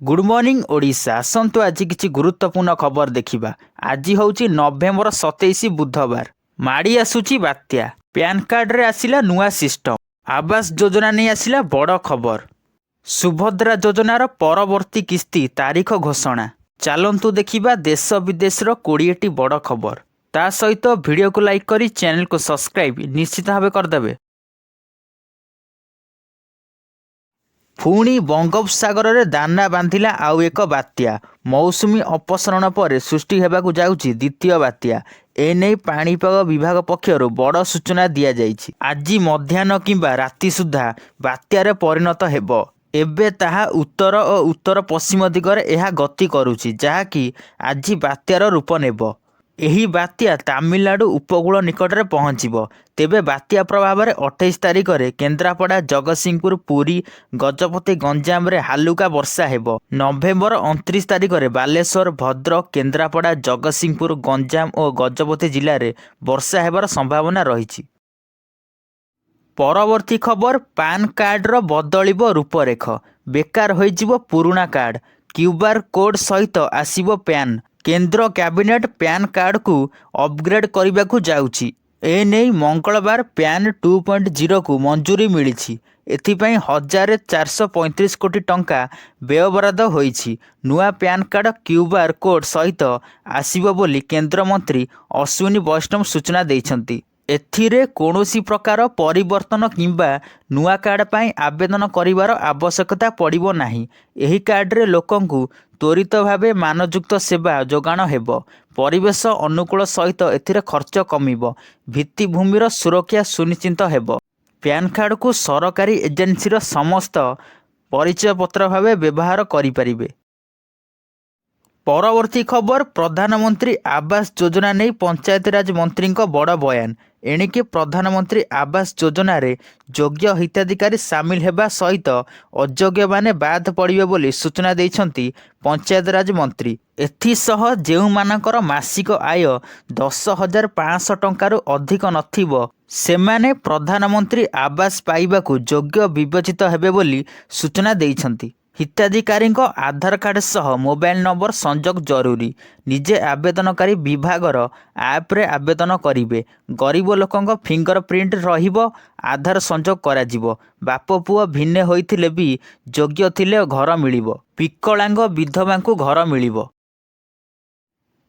Good morning Odisha. आसतु आज किसी गुरुत्वपूर्ण खबर देखा। आज हूँ नवेम्बर 27 बुधवार। माड़ी आसुची बात्या। पैन कार्ड रे आसिला नुआ सिस्टम। आवास योजना नहीं आसिला बड़ खबर। सुभद्रा योजनार परवर्ती किस्ती तारीख घोषणा। चलतु देखा देश विदेश 20टी बड़ खबर। ता सहित वीडियो को लाइक करी चैनल को सब्सक्राइब निश्चित भाव करदेवे। पुणी बंगोपसागर रे दाना बांधिला आउ एक बात्या। मौसुमी अपसरण पर सृष्टि हेबाकु जाउछि द्वितीय बात्या। एने पाणीपाग विभाग पक्षर बड़ सूचना दिया जाइछि। आज मध्याह्न किंबा राति सुधा बात्यारे परिणत हेब। एबे ताहा उत्तर और उत्तर पश्चिम दिगरे एहा गति करुछि, जहाँकि आज बात्यार रूप नेब। एही बात्या तामिलनाडु उपकूल निकट में पहुँचब। तेबे बात्या प्रभाव में 28 तारिख में केन्द्रापड़ा, जगतसिंहपुर, पुरी, गजपति, गंजाम रे हालुका वर्षा हेब। नवेम्बर 29 तारिख में बालेश्वर, भद्रक, केन्द्रापड़ा, जगतसिंहपुर, गंजाम और गजपति जिले में वर्षा हेबार संभावना रही। परवर्ती खबर, पान कार्ड रो बदलिब रूपरेख। बेकार होइजिबो पुराना कार्ड। क्यूआर कोड सहित आसिबो पैन। केंद्र कैबिनेट पैन कार्ड को अपग्रेड करने को जाउछि। एने मंगलवार पैन 2.0 को मंजूरी मिली। एथिपाई 1435 कोटी टंका व्ययबराद होइछि। नुआ पैन कार्ड क्यूआर कोड सहित आसिबो बोली केंद्र मंत्री अश्विनी वैष्णव सूचना दैछन्ति। एथिरे कौनसी प्रकार परिवर्तन किंबा नुआ कार्ड पाई आवेदन करिवार आवश्यकता पड़िबो नाही। एही कार्ड रे लोकंकु त्वरित भावे मानयुक्त सेवा जोगाण हेब। परिवेश अनुकूल सहित एथिरे खर्च कमिब। भित्तिभूमिर सुरक्षा सुनिश्चित हेब। पैन कार्ड को सरकारी एजेंसी समस्त परिचय पत्र भावे व्यवहार करिपारिबे। परवर्ती खबर, प्रधानमंत्री आवास योजना नहीं पंचायतीराज मंत्री बड़ बयान। एणिके प्रधानमंत्री आवास योजना रे योग्य हिताधिकारी सामिल हेबा सहित अयोग्य माने बाद पड़िबे बोली सूचना दैछन्ति पंचायतराज मंत्री। एथिसह जेउमानकर मासिक आय 10,500 टंकारु अधिक नथिबो सेमाने प्रधानमंत्री आवास पाइबाकु योग्य विवेचित हेबे बोली सूचना दैछन्ति। हिताधिकारी आधार कार्ड सह मोबाइल नंबर संजोग जरूरी। निजे आवेदनकारी विभागर ऐप रे आवेदन करिवे। गरीब लोकंक फिंगर प्रिंट रहिबो। आधार संजोग कराजिबो। बाप पुओ भिन्ने होइथिले भी योग्य थिले घर मिलिबो। विकलांग विधवा को घर मिलिबो।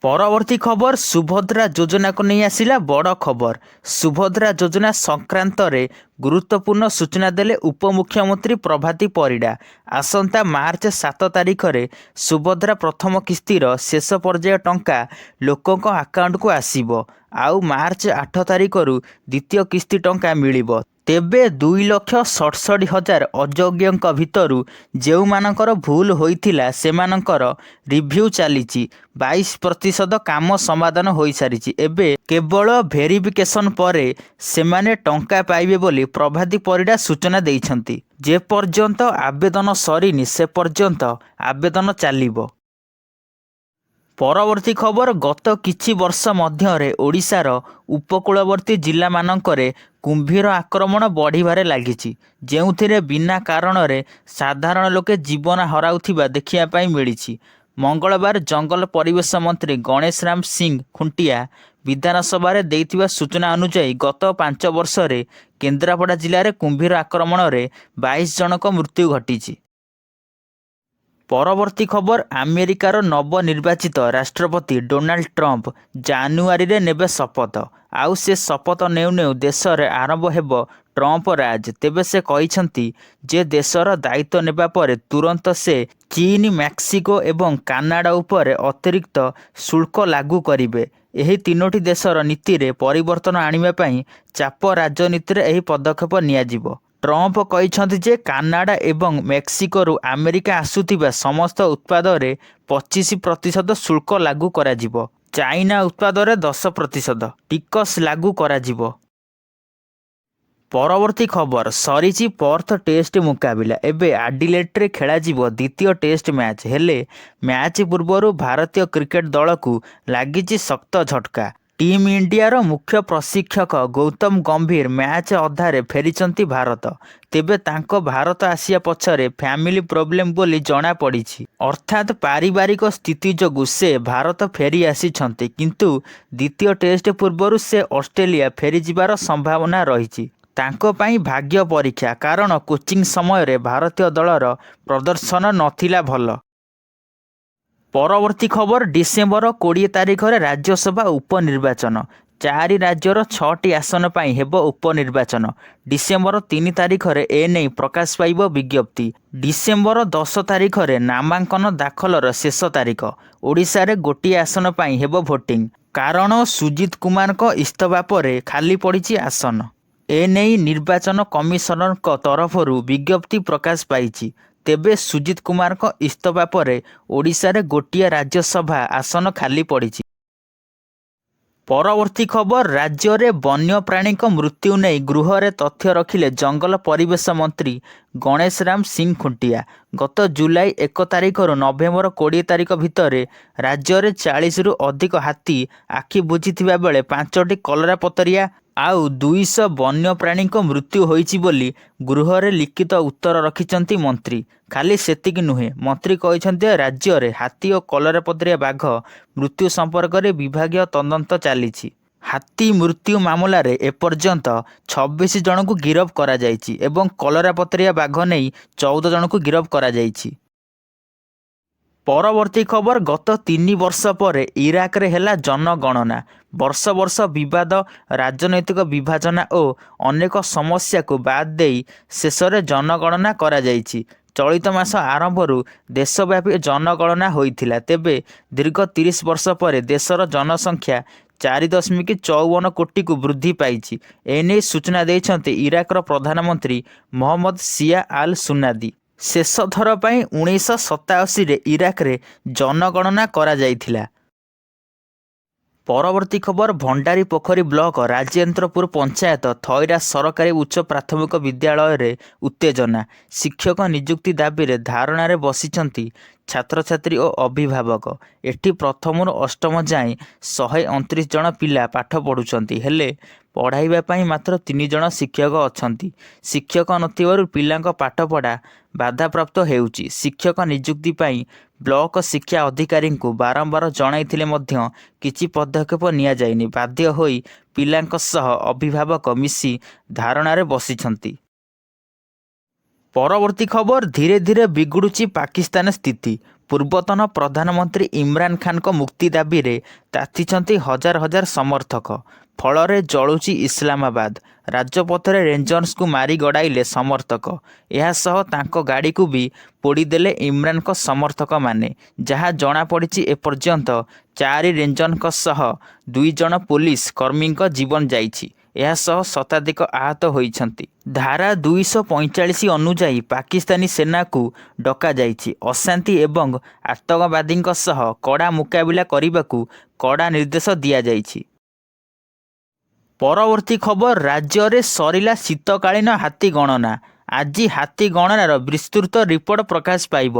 परवर्ती खबर, सुभद्रा योजना को नहीं आसिला बड़ खबर। सुभद्रा योजना संक्रांत रे गुरुत्वपूर्ण सूचना देले उपमुख्यमंत्री प्रभाती परिडा। आसंता मार्च 7 तारिख रे सुभद्रा प्रथम किस्तीर शेष पर्याय टंका लोकंक अकाउंट को आसीबो। आउ मार्च 8 तारिख रु द्वितीय किस्ती टंका मिलिबो। तेबे 2,67,000 अयोग्यंक भितरु जेउमानकर भूल होइथिला सेमानकर रिव्यू चलीची। 22% काम समाधान होई सारिची। एबे केवल भेरिफिकेशन परे सेमाने टंका पाइबे बोली प्रभाती परिडा सूचना दैछन्ति। जे पर्यंत आवेदन सरीनी से पर्यंत आवेदन चालिबो। परवर्ती खबर, गत किछि वर्ष मध्यरे ओडिशार उपकूलवर्ती जिला मानकरे कुंभीर आक्रमण बढ़िबारे लागिछि, जेउथिरे बिना कारण रे साधारण लोके जीवन हराउथिबा देखिया पाई मिलिछि। मंगलवार जंगल परिवेश मंत्री गणेश राम सिंह खुंटिया विधानसभा रे देइथिबा सूचना अनुसार गत 5 वर्ष रे केन्द्रापड़ा जिले में कुंभीर आक्रमण रे 22 जनक मृत्यु घटिछि। परवर्ती खबर, अमेरिकार नवनिर्वाचित राष्ट्रपति डोनाल्ड ट्रंप जानुआरी रे नेबे शपथ। आउ से शपथ नेउ नेउ देश रे आरंभ हेब ट्रंप राज। तेबे से कहिसंती जे देशर दायित्व नेबा परे तुरंत से चीन, मैक्सिको एवं कानाडा उपर अतिरिक्त शुल्क लागू करिवे। एही तीनोटी देशर नीति रे परिवर्तन आनिबा पई चाप राजनीति रे एही पदक्षेप नियाजिबो। ट्रंप कहिसंती जे कानाडा एवं मैक्सिको रु अमेरिका आसुथिबा समस्त उत्पाद रे 25% शुल्क लागू कराजिबो। चाइना उत्पाद रे 10% टिकस लागू कराजिबो। परवर्ती खबर, सरीची पर्थ टेस्ट मुकाबिला। एबे आडिलेट रे खेलाजिबो द्वितीय टेस्ट मैच। हेले मैच पूर्वर भारतीय क्रिकेट दल को लागिची शक्त झटका। ଟିମ୍ ଇଣ୍ଡିଆର ମୁଖ୍ୟ ପ୍ରଶିକ୍ଷକ ଗୌତମ ଗମ୍ଭୀର ମ୍ୟାଚ୍ ଅଧାରେ ଫେରିଛନ୍ତି ଭାରତ। ତେବେ ତାଙ୍କ ଭାରତ ଆସିବା ପଛରେ ଫ୍ୟାମିଲି ପ୍ରୋବ୍ଲେମ୍ ବୋଲି ଜଣାପଡ଼ିଛି। ଅର୍ଥାତ୍ ପାରିବାରିକ ସ୍ଥିତି ଯୋଗୁଁ ସେ ଭାରତ ଫେରି ଆସିଛନ୍ତି। କିନ୍ତୁ ଦ୍ୱିତୀୟ ଟେଷ୍ଟ ପୂର୍ବରୁ ସେ ଅଷ୍ଟ୍ରେଲିଆ ଫେରିଯିବାର ସମ୍ଭାବନା ରହିଛି। ତାଙ୍କ ପାଇଁ ଭାଗ୍ୟ ପରୀକ୍ଷା, କାରଣ କୋଚିଂ ସମୟରେ ଭାରତୀୟ ଦଳର ପ୍ରଦର୍ଶନ ନଥିଲା ଭଲ। ପରବର୍ତ୍ତୀ ଖବର, ଡିସେମ୍ବର 20 ତାରିଖରେ ରାଜ୍ୟସଭା ଉପନିର୍ବାଚନ। 4 ରାଜ୍ୟର 6ଟି ଆସନ ପାଇଁ ହେବ ଉପନିର୍ବାଚନ। ଡିସେମ୍ବର 3 ତାରିଖରେ ଏନେଇ ପ୍ରକାଶ ପାଇବ ବିଜ୍ଞପ୍ତି। ଡିସେମ୍ବର 10 ତାରିଖରେ ନାମାଙ୍କନ ଦାଖଲର ଶେଷ ତାରିଖ। ଓଡ଼ିଶାରେ ଗୋଟିଏ ଆସନ ପାଇଁ ହେବ ଭୋଟିଂ। କାରଣ ସୁଜିତ କୁମାରଙ୍କ ଇସ୍ତଫା ପରେ ଖାଲି ପଡ଼ିଛି ଆସନ। ଏନେଇ ନିର୍ବାଚନ କମିଶନରଙ୍କ ତରଫରୁ ବିଜ୍ଞପ୍ତି ପ୍ରକାଶ ପାଇଛି। ତେବେ ସୁଜିତ କୁମାରଙ୍କ ଇସ୍ତଫା ପରେ ଓଡ଼ିଶାରେ ଗୋଟିଏ ରାଜ୍ୟସଭା ଆସନ ଖାଲି ପଡ଼ିଛି। ପରବର୍ତ୍ତୀ ଖବର, ରାଜ୍ୟରେ ବନ୍ୟପ୍ରାଣୀଙ୍କ ମୃତ୍ୟୁ ନେଇ ଗୃହରେ ତଥ୍ୟ ରଖିଲେ ଜଙ୍ଗଲ ପରିବେଶ ମନ୍ତ୍ରୀ ଗଣେଶ ରାମ ସିଂ ଖୁଣ୍ଟିଆ। ଗତ ଜୁଲାଇ 1 ତାରିଖରୁ ନଭେମ୍ବର 20 ତାରିଖ ଭିତରେ ରାଜ୍ୟରେ 40ରୁ ଅଧିକ ହାତୀ ଆଖି ବୁଜିଥିବା ବେଳେ 5ଟି କଲରାପତରିଆ ଆଉ 200 ବନ୍ୟପ୍ରାଣୀଙ୍କ ମୃତ୍ୟୁ ହୋଇଛି ବୋଲି ଗୃହରେ ଲିଖିତ ଉତ୍ତର ରଖିଛନ୍ତି ମନ୍ତ୍ରୀ। ଖାଲି ସେତିକି ନୁହେଁ, ମନ୍ତ୍ରୀ କହିଛନ୍ତି ରାଜ୍ୟରେ ହାତୀ ଓ କଲରାପତରିଆ ବାଘ ମୃତ୍ୟୁ ସମ୍ପର୍କରେ ବିଭାଗୀୟ ତଦନ୍ତ ଚାଲିଛି। ହାତୀ ମୃତ୍ୟୁ ମାମଲାରେ ଏପର୍ଯ୍ୟନ୍ତ 26 ଜଣଙ୍କୁ ଗିରଫ କରାଯାଇଛି ଏବଂ କଲରାପତରିଆ ବାଘ ନେଇ 14 ଜଣଙ୍କୁ ଗିରଫ କରାଯାଇଛି। ପରବର୍ତ୍ତୀ ଖବର, ଗତ 3 ବର୍ଷ ପରେ ଇରାକରେ ହେଲା ଜନଗଣନା। ବର୍ଷ ବର୍ଷ ବିବାଦ, ରାଜନୈତିକ ବିଭାଜନ ଓ ଅନେକ ସମସ୍ୟାକୁ ବାଦ ଦେଇ ଶେଷରେ ଜନଗଣନା କରାଯାଇଛି। ଚଳିତ ମାସ ଆରମ୍ଭରୁ ଦେଶବ୍ୟାପୀ ଜନଗଣନା ହୋଇଥିଲା। ତେବେ ଦୀର୍ଘ 30 ବର୍ଷ ପରେ ଦେଶର ଜନସଂଖ୍ୟା 4.54 କୋଟିକୁ ବୃଦ୍ଧି ପାଇଛି। ଏନେଇ ସୂଚନା ଦେଇଛନ୍ତି ଇରାକର ପ୍ରଧାନମନ୍ତ୍ରୀ ମହମ୍ମଦ ସିଆ ଆଲ୍ ସୁନାଦି। ଶେଷ ଥର ପାଇଁ 1987ରେ ଇରାକରେ ଜନଗଣନା କରାଯାଇଥିଲା। ପରବର୍ତ୍ତୀ ଖବର, ଭଣ୍ଡାରୀ ପୋଖରୀ ବ୍ଲକ ରାଜେନ୍ଦ୍ରପୁର ପଞ୍ଚାୟତ ଥଇରା ସରକାରୀ ଉଚ୍ଚ ପ୍ରାଥମିକ ବିଦ୍ୟାଳୟରେ ଉତ୍ତେଜନା। ଶିକ୍ଷକ ନିଯୁକ୍ତି ଦାବିରେ ଧାରଣାରେ ବସିଛନ୍ତି ଛାତ୍ରଛାତ୍ରୀ ଓ ଅଭିଭାବକ। ଏଠି ପ୍ରଥମରୁ ଅଷ୍ଟମ ଯାଏଁ 129 ଜଣ ପିଲା ପାଠ ପଢ଼ୁଛନ୍ତି। ହେଲେ ପଢ଼ାଇବା ପାଇଁ ମାତ୍ର 3 ଜଣ ଶିକ୍ଷକ ଅଛନ୍ତି। ଶିକ୍ଷକ ନଥିବାରୁ ପିଲାଙ୍କ ପାଠପଢ଼ା ବାଧାପ୍ରାପ୍ତ ହେଉଛି। ଶିକ୍ଷକ ନିଯୁକ୍ତି ପାଇଁ ବ୍ଲକ ଶିକ୍ଷା ଅଧିକାରୀଙ୍କୁ ବାରମ୍ବାର ଜଣାଇଥିଲେ ମଧ୍ୟ କିଛି ପଦକ୍ଷେପ ନିଆଯାଇନି। ବାଧ୍ୟ ହୋଇ ପିଲାଙ୍କ ସହ ଅଭିଭାବକ ମିଶି ଧାରଣାରେ ବସିଛନ୍ତି। ପରବର୍ତ୍ତୀ ଖବର, ଧୀରେ ଧୀରେ ବିଗୁଡ଼ୁଛି ପାକିସ୍ତାନ ସ୍ଥିତି। ପୂର୍ବତନ ପ୍ରଧାନମନ୍ତ୍ରୀ ଇମ୍ରାନ ଖାନଙ୍କ ମୁକ୍ତି ଦାବିରେ ତାତିଛନ୍ତି ହଜାର ହଜାର ସମର୍ଥକ। ଫଳରେ ଜଳୁଛି ଇସଲାମାବାଦ। ରାଜପଥରେ ରେଞ୍ଜର୍ସଙ୍କୁ ମାରି ଗଡ଼ାଇଲେ ସମର୍ଥକ। ଏହାସହ ତାଙ୍କ ଗାଡ଼ିକୁ ବି ପୋଡ଼ିଦେଲେ ଇମ୍ରାନଙ୍କ ସମର୍ଥକମାନେ। ଯାହା ଜଣାପଡ଼ିଛି ଏପର୍ଯ୍ୟନ୍ତ 4 ରେଞ୍ଜର୍ଙ୍କ ସହ 2 ଜଣ ପୋଲିସ କର୍ମୀଙ୍କ ଜୀବନ ଯାଇଛି। ଏହାସହ ଶତାଧିକ ଆହତ ହୋଇଛନ୍ତି। ଧାରା 245 ଅନୁଯାୟୀ ପାକିସ୍ତାନୀ ସେନାକୁ ଡକାଯାଇଛି। ଅଶାନ୍ତି ଏବଂ ଆତଙ୍କବାଦୀଙ୍କ ସହ କଡ଼ା ମୁକାବିଲା କରିବାକୁ କଡ଼ା ନିର୍ଦ୍ଦେଶ ଦିଆଯାଇଛି। ପରବର୍ତ୍ତୀ ଖବର, ରାଜ୍ୟରେ ସରିଲା ଶୀତକାଳୀନ ହାତୀ ଗଣନା। ଆଜି ହାତୀ ଗଣନାର ବିସ୍ତୃତ ରିପୋର୍ଟ ପ୍ରକାଶ ପାଇବ।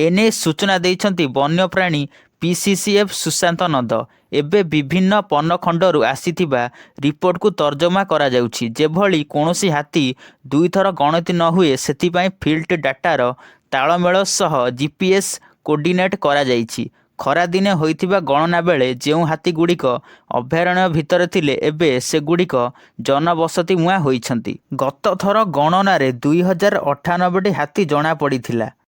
ଏନେଇ ସୂଚନା ଦେଇଛନ୍ତି ବନ୍ୟପ୍ରାଣୀ ପିସିସିଏଫ୍ ସୁଶାନ୍ତ ନନ୍ଦ। ଏବେ ବିଭିନ୍ନ ପନଖଣ୍ଡରୁ ଆସିଥିବା ରିପୋର୍ଟକୁ ତର୍ଜମା କରାଯାଉଛି। ଯେଭଳି କୌଣସି ହାତୀ 2 ଥର ଗଣତି ନ ହୁଏ ସେଥିପାଇଁ ଫିଲ୍ଡ ଡାଟାର ତାଳମେଳ ସହ GPS କୋର୍ଡିନେଟ୍ କରାଯାଇଛି। ଖରାଦିନେ ହୋଇଥିବା ଗଣନା ବେଳେ ଯେଉଁ ହାତୀଗୁଡ଼ିକ ଅଭୟାରଣ୍ୟ ଭିତରେ ଥିଲେ ଏବେ ସେଗୁଡ଼ିକ ଜନବସତି ମୁହାଁ ହୋଇଛନ୍ତି। ଗତ ଥର ଗଣନାରେ 2098ଟି ହାତୀ ଜଣାପଡ଼ିଥିଲା।